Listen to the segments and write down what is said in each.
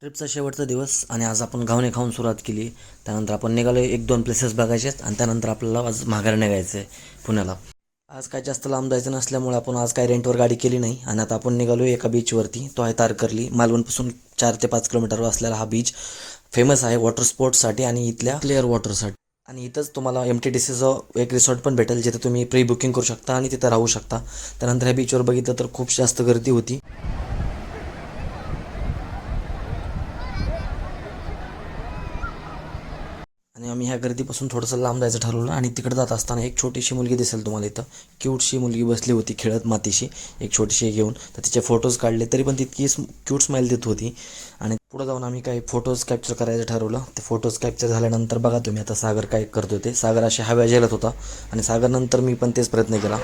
ट्रिपचा शेवटचा दिवस आणि आज आपण घावणे खाऊन सुरुवात केली. त्यानंतर आपण निघालो, 1-2 प्लेसेस बघायचे आहेत आणि त्यानंतर आपल्याला आज माघारी निघायचं आहे पुण्याला. आज काय जास्त लांब जायचं नसल्यामुळे आपण आज काय रेंटवर गाडी केली नाही आणि आता आपण निघालो एका बीचवरती. तो आहे तारकर्ली. मालवणपासून 4 ते 5 किलोमीटरवर असलेला हा बीच फेमस आहे वॉटर स्पोर्ट्ससाठी आणि इथल्या क्लिअर वॉटरसाठी. आणि इथंच तुम्हाला MTDCचं एक रिसॉर्ट पण भेटेल, जिथे तुम्ही प्री बुकिंग करू शकता आणि तिथं राहू शकता. त्यानंतर ह्या बीचवर बघितलं तर खूप जास्त गर्दी होती. आणि आम्ही ह्या गर्दीपासून थोडंसं लांब जायचं ठरवलं आणि तिकडे जात असताना एक छोटीशी मुलगी दिसेल तुम्हाला इथं. क्यूटशी मुलगी बसली होती खेळत मातीशी, एक छोटीशी घेऊन. तर तिचे फोटोज काढले, तरी पण तितकी क्यूट स्माईल देत होती. आणि पुढं जाऊन आम्ही काही फोटोज कॅप्चर करायचं ठरवलं. ते फोटोज कॅप्चर झाल्यानंतर बघा तुम्ही आता सागर काय करतो ते. सागर अशी हव्या झेलत होता आणि सागरनंतर मी पण तेच प्रयत्न केला.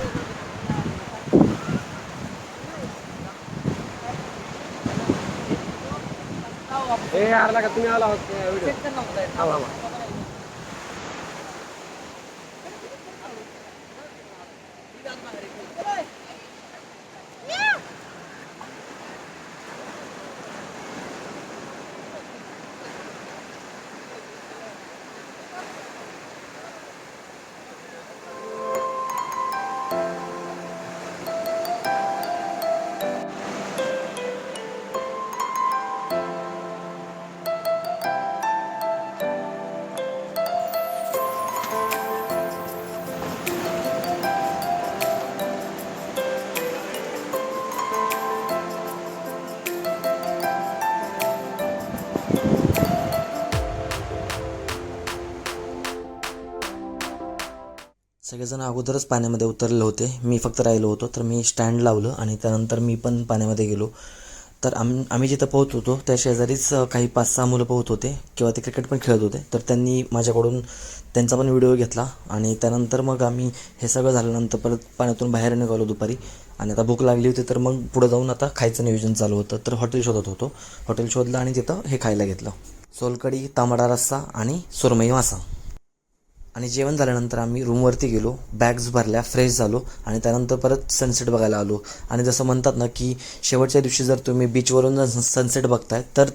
सगळेजण अगोदरच पाण्यामध्ये उतरले होते. मी फक्त राहिलो होतो. तर मी स्टँड लावलं आणि त्यानंतर मी पण पाण्यामध्ये गेलो. तर आम्ही जिथं पोहत होतो त्या शेजारीच काही 5-6 मुलं पोहत होते किंवा ते क्रिकेट पण खेळत होते. तर त्यांनी माझ्याकडून त्यांचा पण व्हिडिओ घेतला आणि त्यानंतर मग आम्ही हे सगळं झाल्यानंतर परत पाण्यातून बाहेर निघालो दुपारी. आणि आता भूक लागली होती, तर मग पुढं जाऊन आता खायचं नियोजन चालू होतं. तर हॉटेल शोधत होतो. हॉटेल शोधलं आणि तिथं हे खायला घेतलं. सोलकढी, तांबडा रस्सा आणि सुरमई मासा. आणि जेवण झाल्यानंतर आम्ही रूमवरती गेलो, बॅग्स भरल्या, फ्रेश झालो आणि त्यानंतर परत सनसेट बघायला आलो. आणि जसं म्हणतात ना की शेवटच्या दिवशी जर तुम्ही बीचवरून जर सनसेट बघताय तर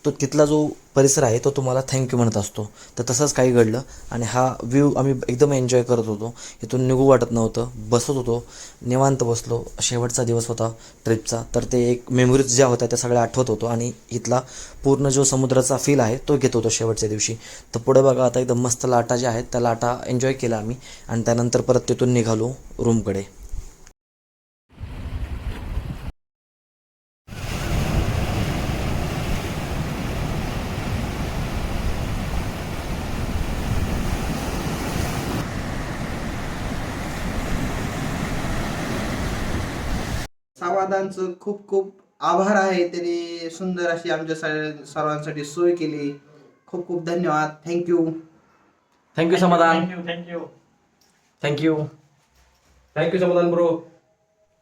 तो तिथला जो परिसर आहे तो तुम्हाला थँक्यू म्हणत असतो. तर तसंच काही घडलं आणि हा व्ह्यू आम्ही एकदम एन्जॉय करत होतो. इथून निघू वाटत नव्हतं. बसत होतो, निवांत बसलो. शेवटचा दिवस होता ट्रिपचा, तर ते एक मेमोरीज ज्या होत्या त्या सगळ्या आठवत होतो आणि इथला पूर्ण जो समुद्राचा फील आहे तो घेत होतो शेवटच्या दिवशी. तर पुढे बघा आता एकदम मस्त लाटा ज्या आहेत त्या लाटा एन्जॉय केला आम्ही आणि त्यानंतर परत तिथून निघालो रूमकडे. सावादांचं खूप खूप आभार आहे. त्यांनी सुंदर अशी आमच्या सर्वांसाठी सोय केली. खूप खूप धन्यवाद. थँक्यू. थँक्यू समाधान. थँक्यू. थँक्यू. थँक्यू समाधान ब्रो.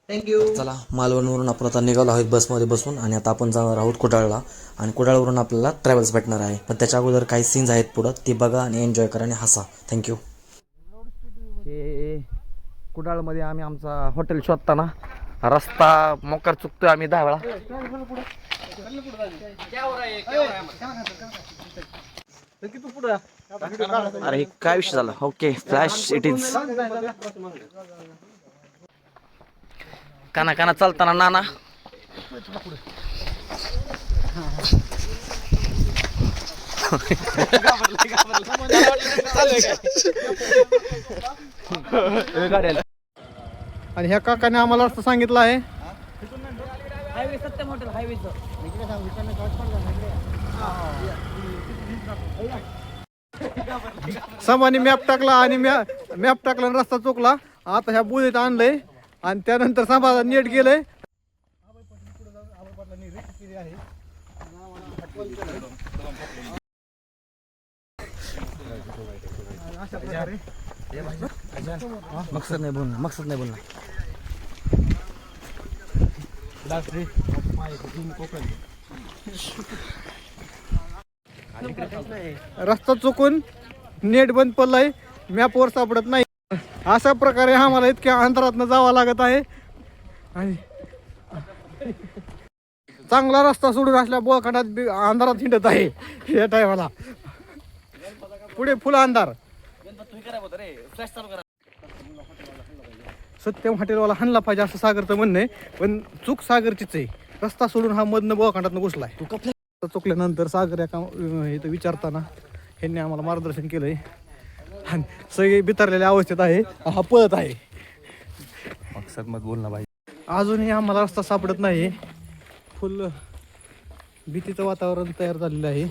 थँक्यू. चला, मालवणवरून आपण आता निघालो आहोत बसमध्ये बसून आणि आता आपण जाणार आहोत कुडाळला. आणि कुडाळवरून आपल्याला ट्रॅव्हल्स भेटणार आहे. पण त्याच्या अगोदर काही सीन्स आहेत पुढं, ते बघा आणि एन्जॉय करा आणि हसा. थँक्यू. हे कुडाळमध्ये आम्ही आमचा हॉटेल शोधताना रस्ता मोकार चुकतोय आम्ही 10 वेळा. अरे हे काय विषय झाला. Okay, flash it is. काना काना चालताना नाना. आणि ह्या काकाने आम्हाला रस्ता सांगितला आहे. हायवे सत्यम हॉटेल हायवेचं. समाने मॅप टाकला आणि मॅप टाकला आणि रस्ता चुकला. आता ह्या बुळीत आणलंय आणि त्यानंतर समाजा नेट गेलंय. मकसद नाही बोलणार, मकसद नाही बोलणार. रस्ता चुकून नेट बंद पडलाय, मॅपवर सापडत नाही. अशा प्रकारे आम्हाला इतक्या अंतरातनं जावं लागत आहे. आणि चांगला रस्ता सोडून असल्या बोळखंडात अंधारात हिंडत आहे या टायमाला. पुढे फुल अंधार. सत्यम हॉटेलवाला हाणला पाहिजे असं सागरचं म्हणणं आहे, पण चूक सागरचीच आहे. रस्ता सोडून हा मधनं बोळखंडात घुसलाय. चुकल्यानंतर सागर एका इथं विचारताना ह्यांनी आम्हाला मार्गदर्शन केलंय आणि सगळे बिथरलेल्या अवस्थेत आहे. हा पळत आहे. मकसद मत बोल ना भाई. अजूनही आम्हाला रस्ता सापडत नाही. फुल भीतीचं वातावरण तयार झालेलं आहे.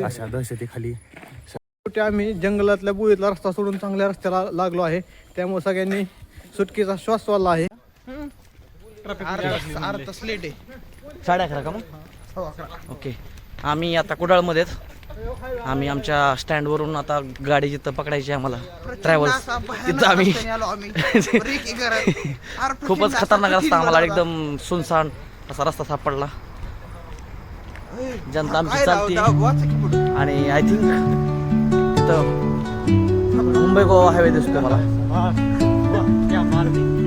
अशा दहशतीखाली शेवटी आम्ही जंगलातल्या बुळीतला रस्ता सोडून चांगल्या रस्त्याला लागलो आहे. त्यामुळे सगळ्यांनी सुटकेचा श्वास वाढला आहे. 11:30 का मग? ओके. आम्ही आता कुडाळमध्येच. आम्ही आमच्या स्टँडवरून आता गाडी जिथं पकडायची आम्हाला ट्रॅव्हल्स तिथं आम्ही खूपच खतरनाक रस्ता आम्हाला एकदम सुनसान असा रस्ता सापडला. जनता आमची चालती आणि आय थिंक तिथं मुंबई गोवा हायवे दिसतो मला.